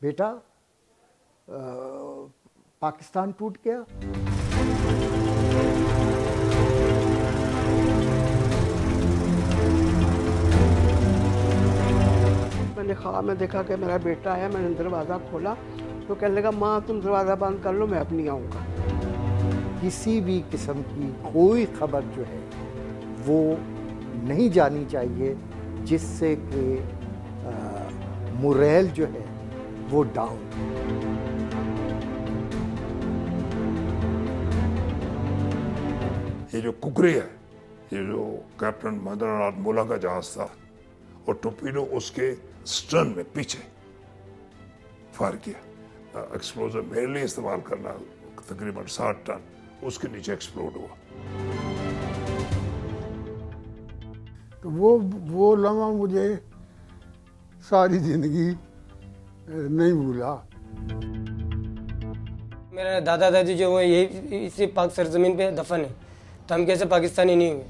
बेटा पाकिस्तान टूट गया। मैंने ख्वाब में देखा कि मेरा बेटा है। मैंने दरवाज़ा खोला तो कहने लगा माँ तुम दरवाज़ा बंद कर लो, मैं अब नहीं आऊँगा। किसी भी किस्म की कोई खबर जो है वो नहीं जानी चाहिए जिससे कि मोरल जो है वो डाउन। ये जो कुकरी है, ये जो कैप्टन महेंद्रनाथ मोला का जहाज था और टोर्पीडो उसके स्टर्न में पीछे फायर किया। एक्सप्लोजर मेरे लिए इस्तेमाल करना तकरीबन 60 टन, उसके नीचे एक्सप्लोड हुआ। तो वो लम्हा मुझे सारी जिंदगी नहीं भूला। मेरा दादा दादी जो हुए यही इसी पाक सरजमीन पे दफन है, तो हम कैसे पाकिस्तानी नहीं हुए।